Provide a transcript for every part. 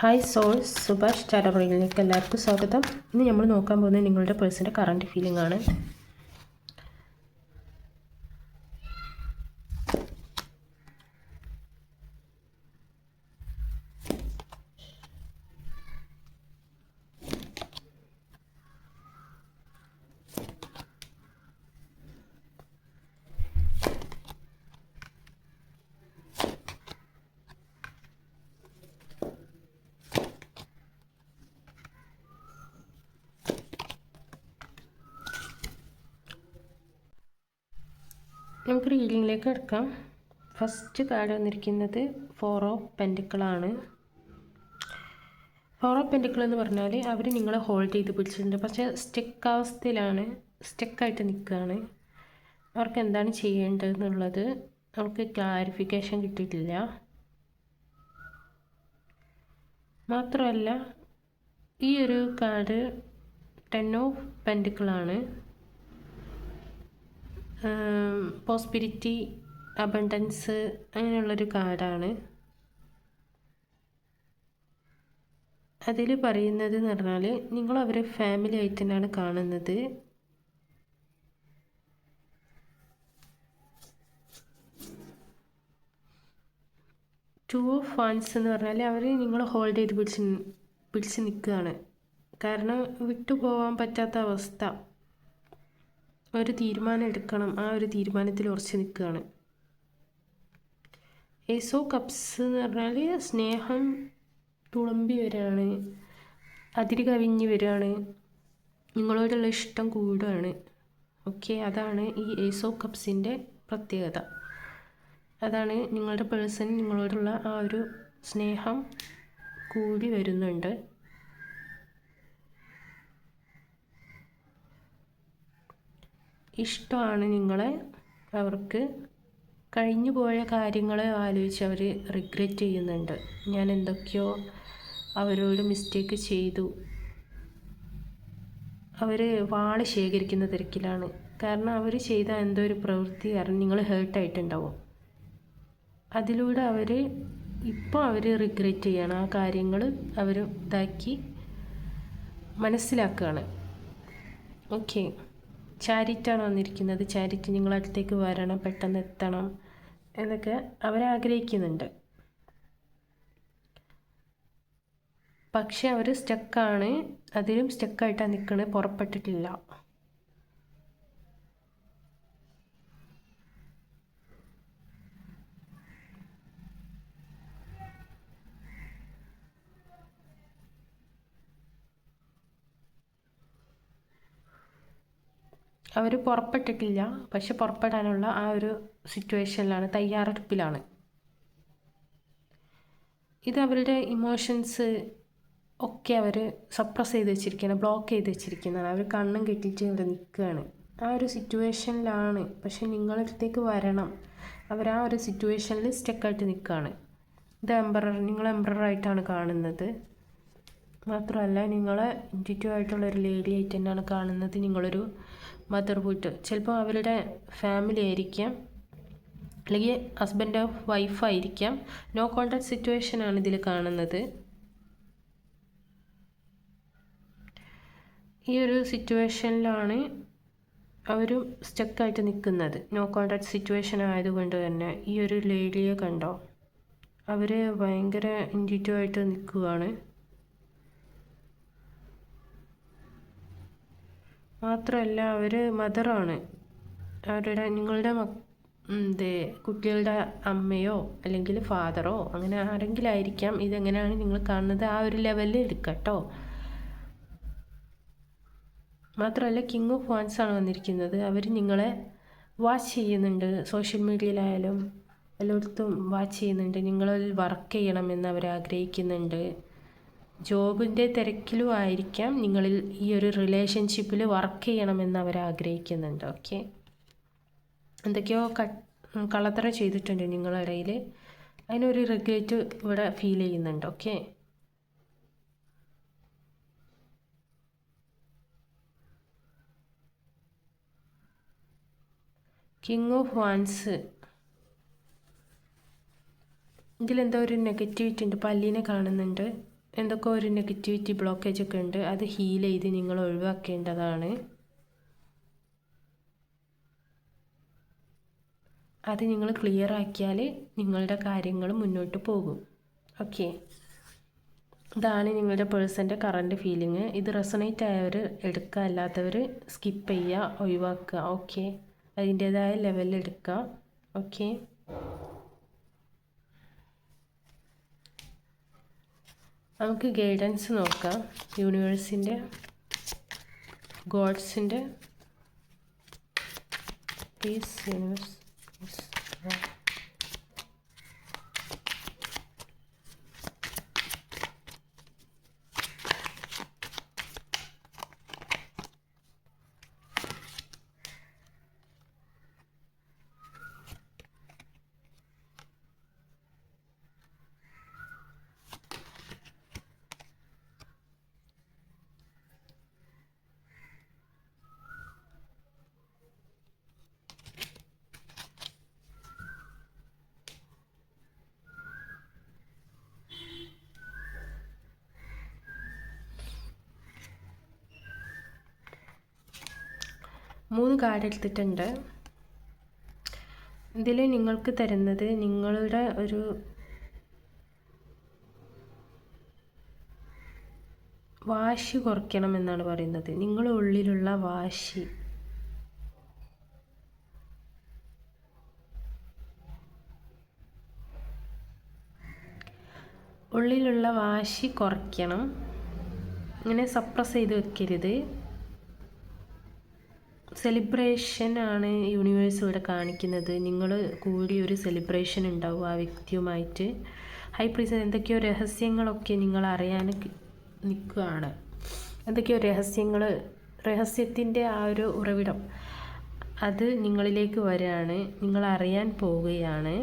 Hi souls, Subhash ചാറ്റപ്പുഴയിലേക്ക് എല്ലാവർക്കും സ്വാഗതം. ഇന്ന് നമ്മൾ നോക്കാൻ പോകുന്നത് നിങ്ങളുടെ പേഴ്സൻ്റെ കറണ്ട് ഫീലിംഗ് ആണ്. നമുക്ക് റീഡിങ്ങിലേക്ക് കിടക്കാം. ഫസ്റ്റ് കാർഡ് വന്നിരിക്കുന്നത് 4 ഓഫ് പെൻറ്റിക്കിളാണ്. 4 ഓഫ് പെൻറ്റിക്കിൾ എന്ന് പറഞ്ഞാൽ അവർ നിങ്ങളെ ഹോൾഡ് ചെയ്ത് പിടിച്ചിട്ടുണ്ട്, പക്ഷേ അവസ്ഥയിലാണ്, സ്റ്റക്കായിട്ട് നിൽക്കുകയാണ്. അവർക്ക് എന്താണ് ചെയ്യേണ്ടതെന്നുള്ളത് അവർക്ക് ക്ലാരിഫിക്കേഷൻ കിട്ടിയിട്ടില്ല. മാത്രമല്ല ഈ ഒരു കാർഡ് 10 ഓഫ് പെൻറ്റിക്കിളാണ്. പ്രോസ്പിരിറ്റി, അബണ്ടൻസ് അങ്ങനെയുള്ളൊരു കാർഡാണ്. അതിൽ പറയുന്നത് എന്ന് പറഞ്ഞാൽ നിങ്ങൾ അവരെ ഫാമിലി ആയിട്ട് തന്നെയാണ് കാണുന്നത്. ടു ഓഫ് വാൻസ് എന്ന് പറഞ്ഞാൽ അവർ നിങ്ങൾ ഹോൾഡ് ചെയ്ത് പിടിച്ച് നിൽക്കുകയാണ്. കാരണം വിട്ടുപോകാൻ പറ്റാത്ത അവസ്ഥ, ഒരു തീരുമാനം എടുക്കണം, ആ ഒരു തീരുമാനത്തിൽ ഉറച്ചു നിൽക്കുകയാണ്. ഏസ് ഓഫ് കപ്സ് എന്ന് പറഞ്ഞാൽ സ്നേഹം തുളുമ്പി വരികയാണ്, അതിര് കവിഞ്ഞ് വരികയാണ്, നിങ്ങളോടുള്ള ഇഷ്ടം കൂടുകയാണ്. ഓക്കെ, അതാണ് ഈ ഏസ് ഓഫ് കപ്സിൻ്റെ പ്രത്യേകത. അതാണ് നിങ്ങളുടെ പേഴ്സൺ നിങ്ങളോടുള്ള ആ ഒരു സ്നേഹം കൂടി വരുന്നുണ്ട്. ഇഷ്ടമാണ് നിങ്ങളെ. അവർക്ക് കഴിഞ്ഞു പോയ കാര്യങ്ങളെ ആലോചിച്ച് അവർ റിഗ്രറ്റ് ചെയ്യുന്നുണ്ട്. ഞാൻ എന്തൊക്കെയോ അവരോട് മിസ്റ്റേക്ക് ചെയ്തു. അവർ വാള് ശേഖരിക്കുന്ന തിരക്കിലാണ്. കാരണം അവർ ചെയ്ത എന്തോ ഒരു പ്രവൃത്തി കാരണം നിങ്ങൾ ഹേർട്ടായിട്ടുണ്ടാവും. അതിലൂടെ ഇപ്പോൾ അവർ റിഗ്രറ്റ് ചെയ്യണം. ആ കാര്യങ്ങൾ അവർ ഇതാക്കി മനസ്സിലാക്കുകയാണ്. ഓക്കെ, ചാരിറ്റാണ് വന്നിരിക്കുന്നത്. ചാരിറ്റി നിങ്ങളുടെ അടുത്തേക്ക് വരണം, പെട്ടെന്ന് എത്തണം എന്നൊക്കെ അവരാഗ്രഹിക്കുന്നുണ്ട്. പക്ഷെ അവർ സ്റ്റക്കാണ്, അതിലും സ്റ്റക്കായിട്ടാണ് നിൽക്കുന്നത്, പുറപ്പെട്ടിട്ടില്ല. അവർ പുറപ്പെട്ടിട്ടില്ല, പക്ഷെ പുറപ്പെടാനുള്ള ആ ഒരു സിറ്റുവേഷനിലാണ്, തയ്യാറെടുപ്പിലാണ്. ഇത് അവരുടെ ഇമോഷൻസ് ഒക്കെ അവർ സപ്രസ് ചെയ്ത് വെച്ചിരിക്കുകയാണ്, ബ്ലോക്ക് ചെയ്ത് വെച്ചിരിക്കുന്നതാണ്. അവർ കണ്ണും കെട്ടിയിട്ട് ഇവിടെ നിൽക്കുകയാണ്, ആ ഒരു സിറ്റുവേഷനിലാണ്. പക്ഷെ നിങ്ങളുടെ അടുത്തേക്ക് വരണം. അവർ ആ ഒരു സിറ്റുവേഷനിൽ സ്റ്റക്കായിട്ട് നിൽക്കുകയാണ്. ഇത് നിങ്ങൾ എംബററായിട്ടാണ് കാണുന്നത്. മാത്രമല്ല നിങ്ങളെ ഇൻറ്റിറ്റ്യൂവ് ആയിട്ടുള്ളൊരു ലേഡി ആയിട്ട് തന്നെയാണ് കാണുന്നത്. നിങ്ങളൊരു മദർഹുഡ്, ചിലപ്പോൾ അവരുടെ ഫാമിലി ആയിരിക്കാം, അല്ലെങ്കിൽ ഹസ്ബൻഡ് ഓഫ് വൈഫായിരിക്കാം. നോ കോൺടാക്ട് സിറ്റുവേഷനാണ് ഇതിൽ കാണുന്നത്. ഈ ഒരു സിറ്റുവേഷനിലാണ് അവരും സ്റ്റക്കായിട്ട് നിൽക്കുന്നത്. നോ കോൺടാക്ട് സിറ്റുവേഷൻ ആയതുകൊണ്ട് തന്നെ ഈ ഒരു ലേഡിയെ കണ്ടോ, അവർ ഭയങ്കര ഇൻറ്റിറ്റ്യൂവ് ആയിട്ട് നിൽക്കുകയാണ്. മാത്രമല്ല അവർ മദറാണ്. നിങ്ങളുടെ കുട്ടികളുടെ അമ്മയോ അല്ലെങ്കിൽ ഫാദറോ അങ്ങനെ ആരെങ്കിലും ആയിരിക്കാം. ഇതെങ്ങനെയാണ് നിങ്ങൾ കാണുന്നത് ആ ഒരു ലെവലിൽ എടുക്കാം കേട്ടോ. മാത്രമല്ല കിങ് ഓഫ് വാൻസ് ആണ് വന്നിരിക്കുന്നത്. അവർ നിങ്ങളെ വാച്ച് ചെയ്യുന്നുണ്ട്, സോഷ്യൽ മീഡിയയിലായാലും എല്ലായിടത്തും വാച്ച് ചെയ്യുന്നുണ്ട്. നിങ്ങളിൽ വർക്ക് ചെയ്യണമെന്ന് അവർ ആഗ്രഹിക്കുന്നുണ്ട്. ജോബിൻ്റെ തിരക്കിലും ആയിരിക്കാം, നിങ്ങളിൽ ഈ ഒരു റിലേഷൻഷിപ്പിൽ വർക്ക് ചെയ്യണമെന്ന് അവർ ആഗ്രഹിക്കുന്നുണ്ട്. ഓക്കെ, എന്തൊക്കെയോ കള്ളത്തരം ചെയ്തിട്ടുണ്ട് നിങ്ങളുടെ ഇടയിൽ, അതിനൊരു റിഗ്രറ്റ് ഇവിടെ ഫീൽ ചെയ്യുന്നുണ്ട്. ഓക്കെ, കിങ് ഓഫ് വാൻസ്, ഇതിലെന്തോ ഒരു നെഗറ്റിവിറ്റി ഉണ്ട്. പല്ലിനെ കാണുന്നുണ്ട്, എന്തൊക്കെ ഒരു നെഗറ്റിവിറ്റി ബ്ലോക്കേജ് ഒക്കെ ഉണ്ട്, അത് ഹീൽ ചെയ്ത് നിങ്ങൾ ഒഴിവാക്കേണ്ടതാണ്. അത് നിങ്ങൾ ക്ലിയർ ആക്കിയാൽ നിങ്ങളുടെ കാര്യങ്ങൾ മുന്നോട്ട് പോകും. ഓക്കെ, ഇതാണ് നിങ്ങളുടെ പേഴ്സൻ്റെ കറൻറ്റ് ഫീലിംഗ്. ഇത് റെസണേറ്റ് ആയവർ എടുക്കുക, അല്ലാത്തവർ സ്കിപ്പ് ചെയ്യുക, ഒഴിവാക്കുക. ഓക്കെ, അതിൻ്റേതായ ലെവലിൽ എടുക്കുക. ഓക്കെ, നമുക്ക് ഗൈഡൻസ് നോക്കാം. യൂണിവേഴ്സിൻ്റെ, ഗോഡ്സിൻ്റെ. പ്ലീസ് യൂണിവേഴ്സ്, മൂന്ന് കാർഡ് എടുത്തിട്ടുണ്ട്. ഇതിൽ നിങ്ങൾക്ക് തരുന്നത് നിങ്ങളുടെ ഒരു വാശി കുറയ്ക്കണം എന്നാണ് പറയുന്നത്. നിങ്ങളുടെ ഉള്ളിലുള്ള വാശി, കുറയ്ക്കണം. ഇങ്ങനെ സപ്രസ് ചെയ്ത് വെക്കരുത്. സെലിബ്രേഷൻ ആണ് യൂണിവേഴ്സ് ഇവിടെ കാണിക്കുന്നത്. നിങ്ങൾ കൂടി ഒരു സെലിബ്രേഷൻ ഉണ്ടാവും ആ വ്യക്തിയുമായിട്ട്. ഹൈ പ്രീസ്റ്റ് എന്തൊക്കെയോ രഹസ്യങ്ങളൊക്കെ നിങ്ങൾ അറിയാൻ നിൽക്കുകയാണ്. എന്തൊക്കെയോ രഹസ്യത്തിൻ്റെ ആ ഒരു ഉറവിടം അത് നിങ്ങളിലേക്ക് വരികയാണ്, നിങ്ങൾ അറിയാൻ പോവുകയാണ്.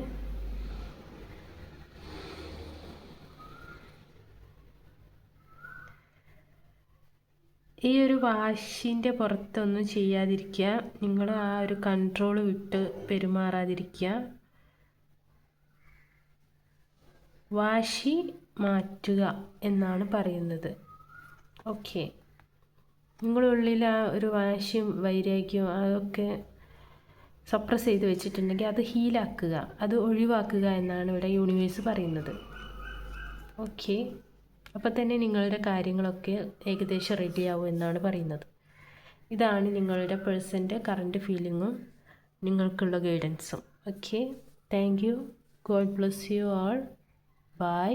ഈ ഒരു വാശിൻ്റെ പുറത്തൊന്നും ചെയ്യാതിരിക്കുക. നിങ്ങൾ ആ ഒരു കൺട്രോൾ വിട്ട് പെരുമാറാതിരിക്കുക. വാശി മാറ്റുക എന്നാണ് പറയുന്നത്. ഓക്കെ, നിങ്ങളുള്ളിൽ ആ ഒരു വാശിയും വൈരാഗ്യവും അതൊക്കെ സപ്രസ് ചെയ്ത് വെച്ചിട്ടുണ്ടെങ്കിൽ അത് ഹീലാക്കുക, അത് ഒഴിവാക്കുക എന്നാണ് ഇവിടെ യൂണിവേഴ്സ് പറയുന്നത്. ഓക്കെ, അപ്പോൾ തന്നെ നിങ്ങളുടെ കാര്യങ്ങളൊക്കെ ഏകദേശം റെഡിയാവും എന്നാണ് പറയുന്നത്. ഇതാണ് നിങ്ങളുടെ പേഴ്സൻ്റെ കറൻറ്റ് ഫീലിങ്ങും നിങ്ങൾക്കുള്ള ഗൈഡൻസും. Okay, thank you. God bless you all. By.